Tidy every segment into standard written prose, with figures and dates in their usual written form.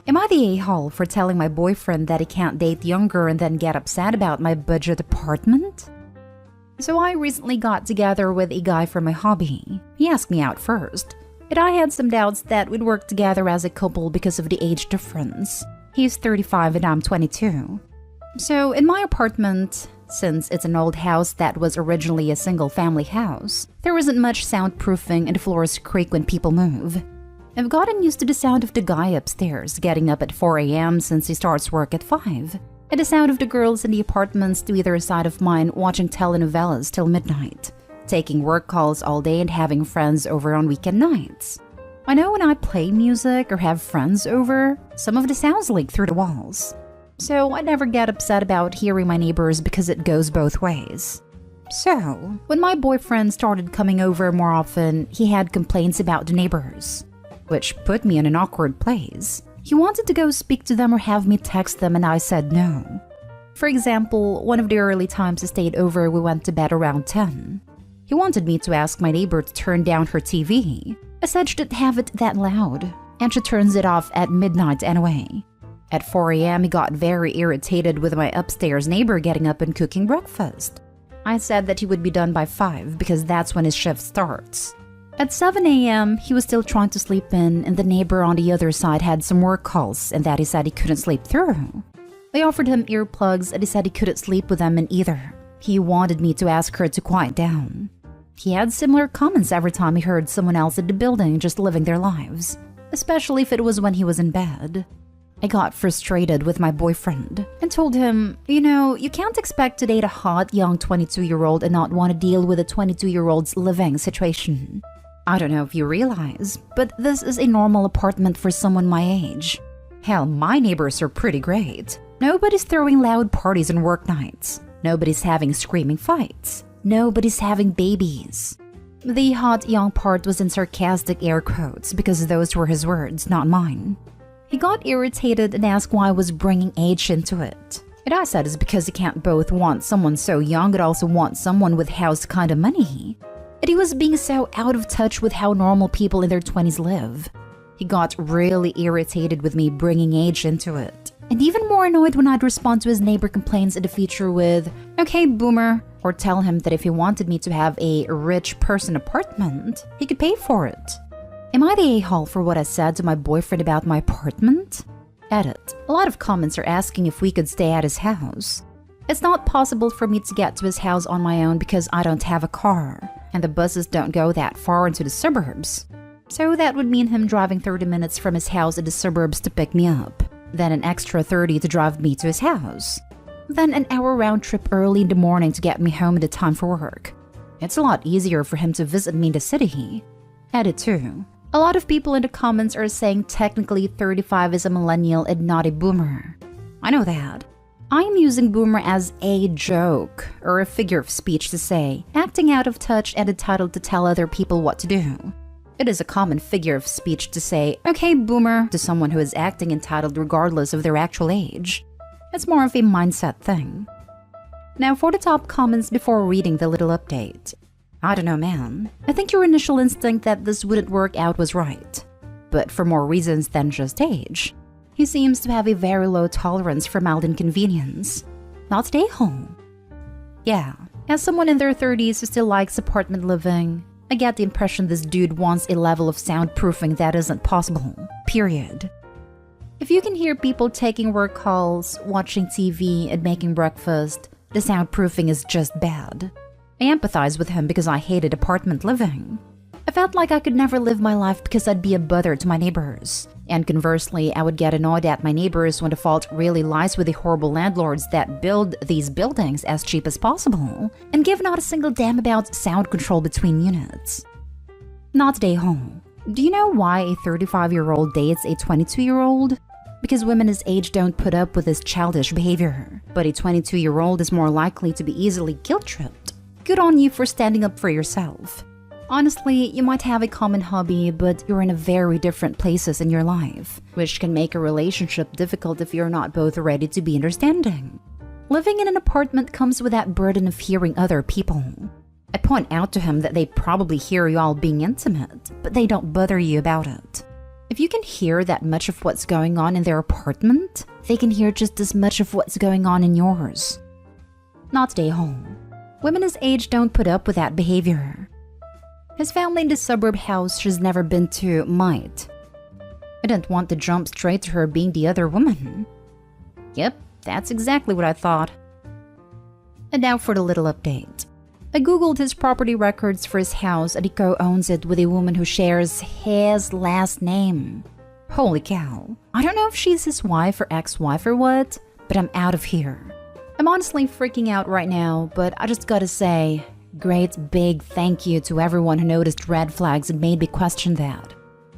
Am I the a-hole for telling my boyfriend that he can't date younger and then get upset about my budget apartment? So I recently got together with a guy for my hobby. He asked me out first, and I had some doubts that we'd work together as a couple because of the age difference. He's 35 and I'm 22. So in my apartment, since it's an old house that was originally a single-family house, there isn't much soundproofing and the floors creak when people move. I've gotten used to the sound of the guy upstairs getting up at 4 a.m. since he starts work at 5, and the sound of the girls in the apartments to either side of mine watching telenovelas till midnight, taking work calls all day and having friends over on weekend nights. I know when I play music or have friends over, some of the sounds leak through the walls. So I never get upset about hearing my neighbors because it goes both ways. So, when my boyfriend started coming over more often, he had complaints about the neighbors, which put me in an awkward place. He wanted to go speak to them or have me text them and I said no. For example, one of the early times he stayed over, we went to bed around 10. He wanted me to ask my neighbor to turn down her TV. I said she didn't have it that loud, and she turns it off at midnight anyway. At 4 a.m. he got very irritated with my upstairs neighbor getting up and cooking breakfast. I said that he would be done by 5 because that's when his shift starts. At 7 a.m. he was still trying to sleep in and the neighbor on the other side had some work calls and that he said he couldn't sleep through. I offered him earplugs and he said he couldn't sleep with them in either. He wanted me to ask her to quiet down. He had similar comments every time he heard someone else in the building just living their lives, especially if it was when he was in bed. I got frustrated with my boyfriend and told him, you can't expect to date a hot young 22-year-old and not want to deal with a 22-year-old's living situation. I don't know if you realize, but this is a normal apartment for someone my age. Hell, my neighbors are pretty great. Nobody's throwing loud parties on work nights. Nobody's having screaming fights. Nobody's having babies. The hot young part was in sarcastic air quotes because those were his words, not mine. He got irritated and asked why I was bringing age into it. And I said it's because he can't both want someone so young and also want someone with house kind of money. And he was being so out of touch with how normal people in their 20s live. He got really irritated with me bringing age into it. And even more annoyed when I'd respond to his neighbor complaints in the future with, "Okay, boomer," or tell him that if he wanted me to have a rich person apartment, he could pay for it. Am I the a-hole for what I said to my boyfriend about my apartment? Edit. A lot of comments are asking if we could stay at his house. It's not possible for me to get to his house on my own because I don't have a car, and the buses don't go that far into the suburbs. So that would mean him driving 30 minutes from his house in the suburbs to pick me up, then an extra 30 to drive me to his house, then an hour round trip early in the morning to get me home in the time for work. It's a lot easier for him to visit me in the city. Edit 2. A lot of people in the comments are saying technically 35 is a millennial and not a boomer. I know that. I'm using boomer as a joke or a figure of speech to say acting out of touch and entitled to tell other people what to do. It is a common figure of speech to say, "Okay, boomer," to someone who is acting entitled regardless of their actual age. It's more of a mindset thing. Now for the top comments before reading the little update. I don't know, man. I think your initial instinct that this wouldn't work out was right, but for more reasons than just age. He seems to have a very low tolerance for mild inconvenience. Not stay home. Yeah, as someone in their 30s who still likes apartment living, I get the impression this dude wants a level of soundproofing that isn't possible. Period. If you can hear people taking work calls, watching TV, and making breakfast, the soundproofing is just bad. I empathize with him because I hated apartment living. I felt like I could never live my life because I'd be a bother to my neighbors. And conversely, I would get annoyed at my neighbors when the fault really lies with the horrible landlords that build these buildings as cheap as possible and give not a single damn about sound control between units. Not day home. Do you know why a 35-year-old dates a 22-year-old? Because women his age don't put up with his childish behavior, but a 22-year-old is more likely to be easily guilt-tripped. Good on you for standing up for yourself. Honestly, you might have a common hobby, but you're in a very different places in your life, which can make a relationship difficult if you're not both ready to be understanding. Living in an apartment comes with that burden of hearing other people. I point out to him that they probably hear you all being intimate, but they don't bother you about it. If If you can hear that much of what's going on in their apartment, they can hear just as much of what's going on in yours. Not stay home. Women his age don't put up with that behavior. His family in the suburb house she's never been to might. I didn't want to jump straight to her being the other woman. Yep, that's exactly what I thought. And now for the little update. I googled his property records for his house and he co-owns it with a woman who shares his last name. Holy cow. I don't know if she's his wife or ex-wife or what, but I'm out of here. I'm honestly freaking out right now, but I just gotta say, great big thank you to everyone who noticed red flags and made me question that.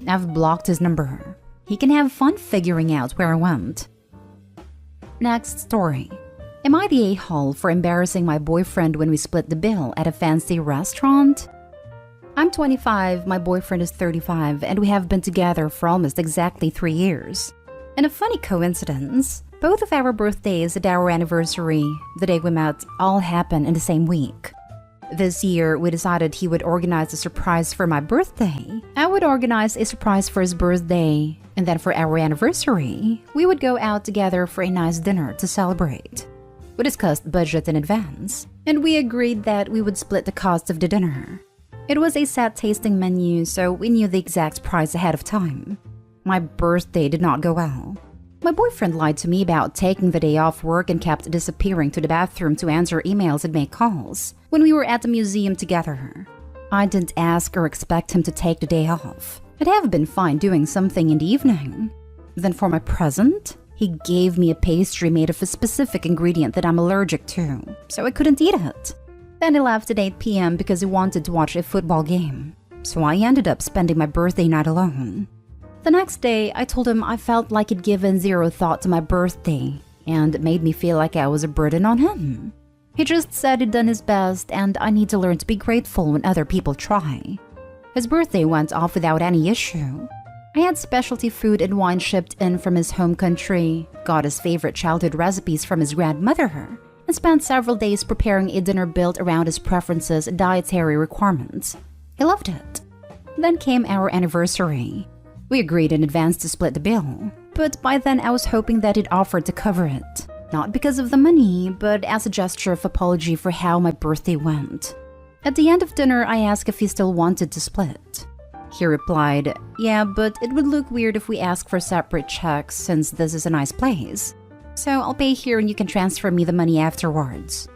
I've blocked his number. He can have fun figuring out where I went. Next story. Am I the a-hole for embarrassing my boyfriend when we split the bill at a fancy restaurant? I'm 25, my boyfriend is 35, and we have been together for almost exactly 3 years. And a funny coincidence, both of our birthdays and our anniversary, the day we met, all happen in the same week. This year, we decided he would organize a surprise for my birthday. I would organize a surprise for his birthday, and then for our anniversary, we would go out together for a nice dinner to celebrate. We discussed budget in advance, and we agreed that we would split the cost of the dinner. It was a set tasting menu, so we knew the exact price ahead of time. My birthday did not go well. My boyfriend lied to me about taking the day off work and kept disappearing to the bathroom to answer emails and make calls when we were at the museum together. I didn't ask or expect him to take the day off. I'd have been fine doing something in the evening. Then for my present, he gave me a pastry made of a specific ingredient that I'm allergic to, so I couldn't eat it. Then he left at 8 p.m. because he wanted to watch a football game, so I ended up spending my birthday night alone. The next day, I told him I felt like he'd given zero thought to my birthday, and it made me feel like I was a burden on him. He just said he'd done his best, and I need to learn to be grateful when other people try. His birthday went off without any issue. I had specialty food and wine shipped in from his home country, got his favorite childhood recipes from his grandmother, and spent several days preparing a dinner built around his preferences and dietary requirements. He loved it. Then came our anniversary. We agreed in advance to split the bill, but by then I was hoping that he'd offer to cover it. Not because of the money, but as a gesture of apology for how my birthday went. At the end of dinner, I asked if he still wanted to split. He replied, "Yeah, but it would look weird if we ask for separate checks since this is a nice place. So I'll pay here and you can transfer me the money afterwards."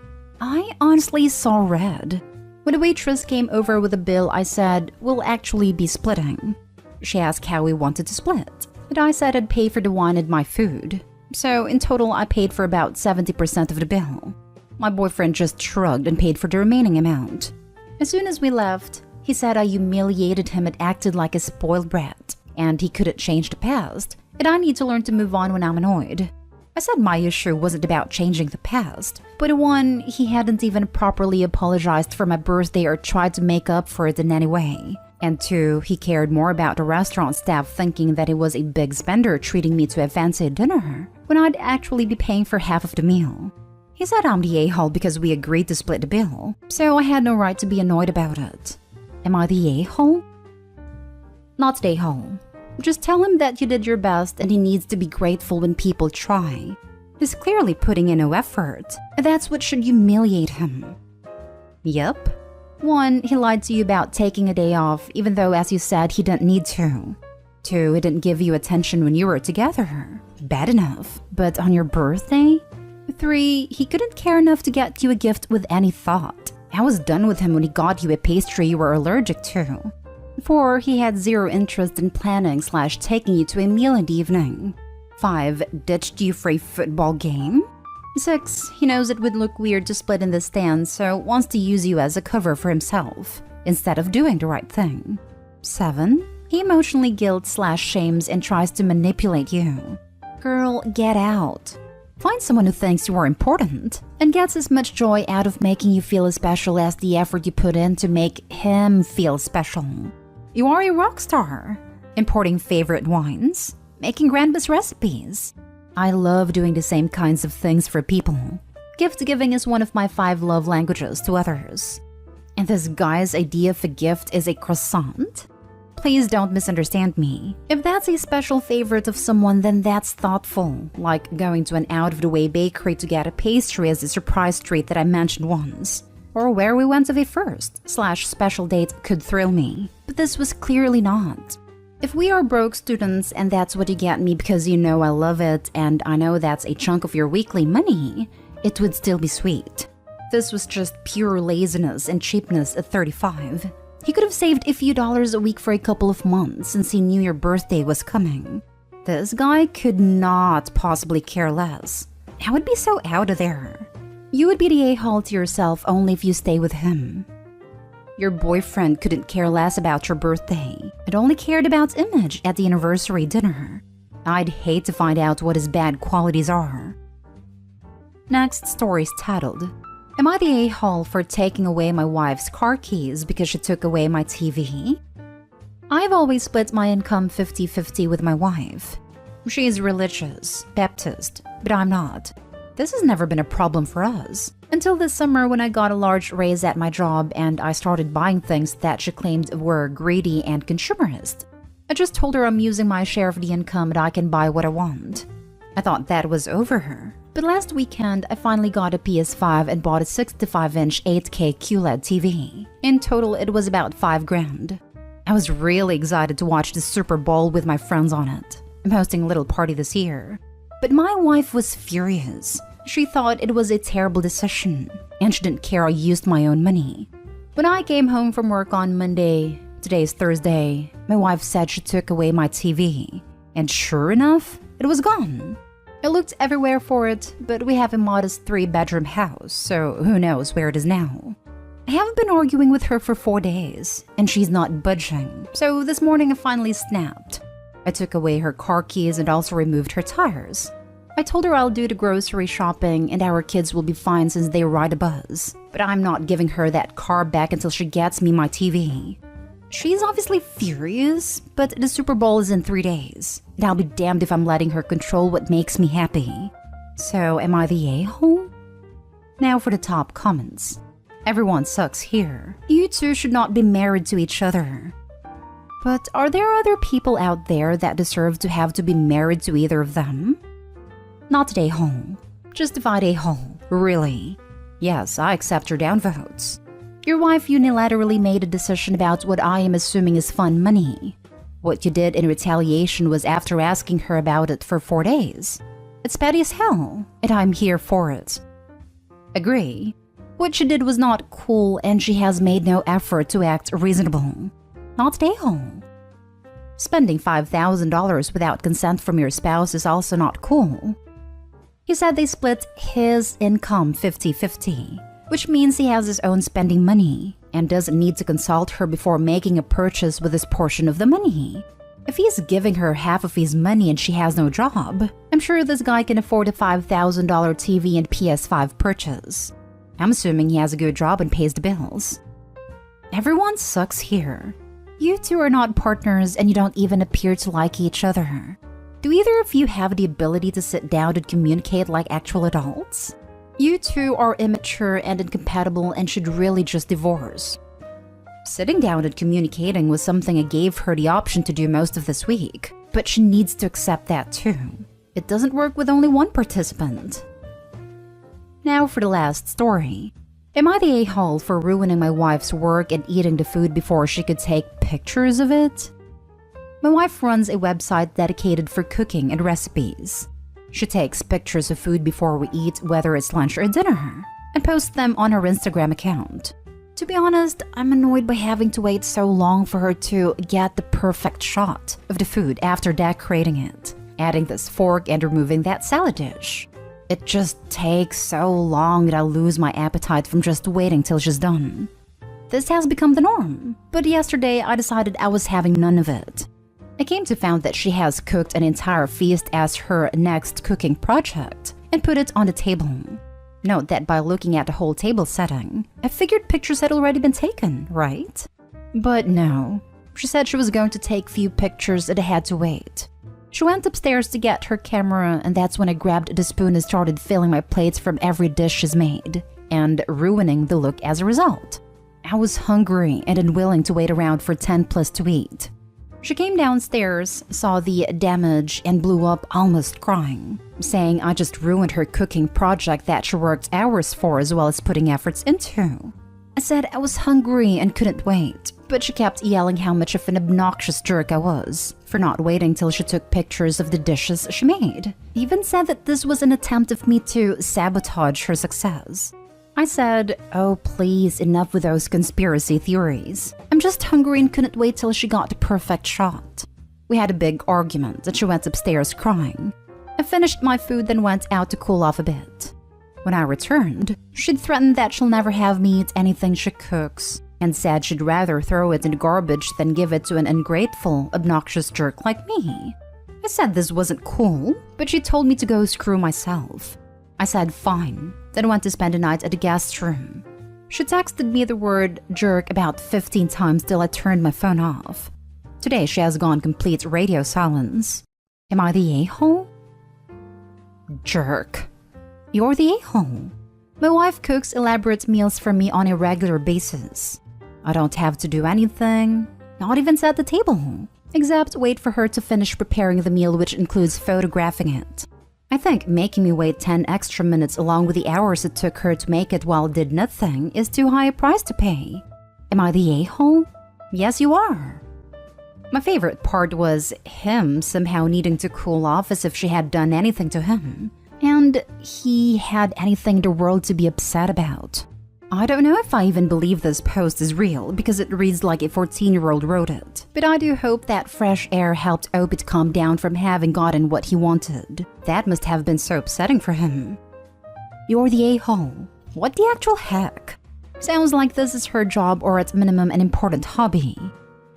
I honestly saw red. When the waitress came over with the bill, I said, "We'll actually be splitting." She asked how we wanted to split, and I said I'd pay for the wine and my food. So in total, I paid for about 70% of the bill. My boyfriend just shrugged and paid for the remaining amount. As soon as we left, he said I humiliated him and acted like a spoiled brat, and he couldn't change the past, and I need to learn to move on when I'm annoyed. I said my issue wasn't about changing the past, but one, he hadn't even properly apologized for my birthday or tried to make up for it in any way. And two, he cared more about the restaurant staff thinking that he was a big spender treating me to a fancy dinner, when I'd actually be paying for half of the meal. He said I'm the a-hole because we agreed to split the bill, so I had no right to be annoyed about it. Am I the a-hole? Not the a-hole. Just tell him that you did your best and he needs to be grateful when people try. He's clearly putting in no effort, and that's what should humiliate him. Yup. 1, he lied to you about taking a day off, even though, as you said, he didn't need to. 2, he didn't give you attention when you were together. Bad enough. But on your birthday? 3, he couldn't care enough to get you a gift with any thought. I was done with him when he got you a pastry you were allergic to. 4, he had zero interest in planning/taking you to a meal in the evening. 5, ditched you for a football game. 6, he knows it would look weird to split in the stands, so wants to use you as a cover for himself, instead of doing the right thing. 7, he emotionally guilt/shames and tries to manipulate you. Girl, get out. Find someone who thinks you are important and gets as much joy out of making you feel as special as the effort you put in to make him feel special. You are a rock star, importing favorite wines, making grandma's recipes. I love doing the same kinds of things for people. Gift giving is one of my 5 love languages to others. And this guy's idea of a gift is a croissant? Please don't misunderstand me. If that's a special favorite of someone, then that's thoughtful, like going to an out-of-the-way bakery to get a pastry as a surprise treat that I mentioned once. Or where we went of a first/special date could thrill me, but this was clearly not. If we are broke students and that's what you get me because you know I love it and I know that's a chunk of your weekly money, it would still be sweet. This was just pure laziness and cheapness at 35. He could have saved a few dollars a week for a couple of months since he knew your birthday was coming. This guy could not possibly care less. I would be so out of there. You would be the a-hole to yourself only if you stay with him. Your boyfriend couldn't care less about your birthday. It only cared about image at the anniversary dinner. I'd hate to find out what his bad qualities are. Next story is titled, Am I the a-hole for taking away my wife's car keys because she took away my TV? I've always split my income 50-50 with my wife. She is religious, Baptist, but I'm not. This has never been a problem for us. Until this summer when I got a large raise at my job and I started buying things that she claimed were greedy and consumerist. I just told her I'm using my share of the income and I can buy what I want. I thought that was over her. But last weekend, I finally got a PS5 and bought a 65-inch 8K QLED TV. In total, it was about $5,000. I was really excited to watch the Super Bowl with my friends on it. I'm hosting a little party this year. But my wife was furious. She thought it was a terrible decision, and she didn't care I used my own money. When I came home from work on Monday, today is Thursday, my wife said she took away my TV. And sure enough, it was gone. I looked everywhere for it, but we have a modest 3-bedroom house, so who knows where it is now. I haven't been arguing with her for 4 days, and she's not budging, so this morning I finally snapped. I took away her car keys and also removed her tires. I told her I'll do the grocery shopping and our kids will be fine since they ride a bus, but I'm not giving her that car back until she gets me my TV. She's obviously furious, but the Super Bowl is in 3 days, and I'll be damned if I'm letting her control what makes me happy. So am I the a-hole? Now for the top comments. Everyone sucks here. You two should not be married to each other. But are there other people out there that deserve to have to be married to either of them? Not the a-hole. Justified a-hole, really. Yes, I accept your downvotes. Your wife unilaterally made a decision about what I am assuming is fun money. What you did in retaliation was after asking her about it for 4 days. It's petty as hell, and I'm here for it. Agree. What she did was not cool and she has made no effort to act reasonable. Not the a-hole. Spending $5,000 without consent from your spouse is also not cool. He said they split his income 50-50. Which means he has his own spending money and doesn't need to consult her before making a purchase with his portion of the money. If he's giving her half of his money and she has no job, I'm sure this guy can afford a $5,000 TV and PS5 purchase. I'm assuming he has a good job and pays the bills. Everyone sucks here. You two are not partners and you don't even appear to like each other. Do either of you have the ability to sit down and communicate like actual adults? You two are immature and incompatible and should really just divorce. Sitting down and communicating was something I gave her the option to do most of this week, but she needs to accept that too. It doesn't work with only one participant. Now for the last story. Am I the a-hole for ruining my wife's work and eating the food before she could take pictures of it? My wife runs a website dedicated for cooking and recipes. She takes pictures of food before we eat, whether it's lunch or dinner, and posts them on her Instagram account. To be honest, I'm annoyed by having to wait so long for her to get the perfect shot of the food after decorating it, adding this fork and removing that salad dish. It just takes so long that I lose my appetite from just waiting till she's done. This has become the norm, but yesterday I decided I was having none of it. I came to find that she has cooked an entire feast as her next cooking project and put it on the table. Note that by looking at the whole table setting, I figured pictures had already been taken, right? But no. She said she was going to take few pictures and I had to wait. She went upstairs to get her camera and that's when I grabbed the spoon and started filling my plates from every dish she's made, and ruining the look as a result. I was hungry and unwilling to wait around for 10 plus to eat. She came downstairs, saw the damage, and blew up almost crying, saying I just ruined her cooking project that she worked hours for as well as putting efforts into. I said I was hungry and couldn't wait, but she kept yelling how much of an obnoxious jerk I was for not waiting till she took pictures of the dishes she made. Even said that this was an attempt of me to sabotage her success. I said, oh please, enough with those conspiracy theories. I'm just hungry and couldn't wait till she got the perfect shot. We had a big argument and she went upstairs crying. I finished my food then went out to cool off a bit. When I returned, she'd threatened that she'll never have me eat anything she cooks and said she'd rather throw it in the garbage than give it to an ungrateful, obnoxious jerk like me. I said this wasn't cool, but she told me to go screw myself. I said fine, then went to spend the night at the guest room. She texted me the word jerk about 15 times till I turned my phone off. Today she has gone complete radio silence. Am I the a-hole? Jerk. You're the a-hole. My wife cooks elaborate meals for me on a regular basis. I don't have to do anything, not even set the table, except wait for her to finish preparing the meal, which includes photographing it. I think making me wait 10 extra minutes along with the hours it took her to make it while did nothing is too high a price to pay. Am I the a-hole? Yes, you are. My favorite part was him somehow needing to cool off as if she had done anything to him. And he had anything in the world to be upset about. I don't know if I even believe this post is real because it reads like a 14-year-old wrote it. But I do hope that fresh air helped Opie to calm down from having gotten what he wanted. That must have been so upsetting for him. You're the a-hole. What the actual heck? Sounds like this is her job or at minimum an important hobby.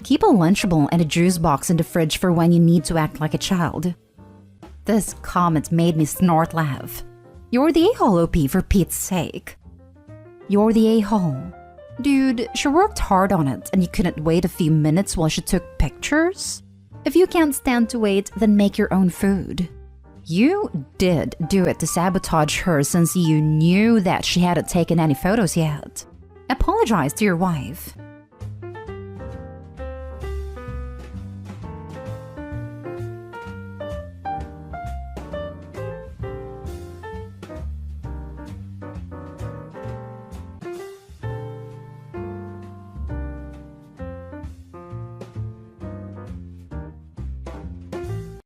Keep a Lunchable and a juice box in the fridge for when you need to act like a child. This comment made me snort laugh. You're the a-hole, OP, for Pete's sake. You're the a-hole. Dude, she worked hard on it and you couldn't wait a few minutes while she took pictures? If you can't stand to wait, then make your own food. You did do it to sabotage her since you knew that she hadn't taken any photos yet. Apologize to your wife.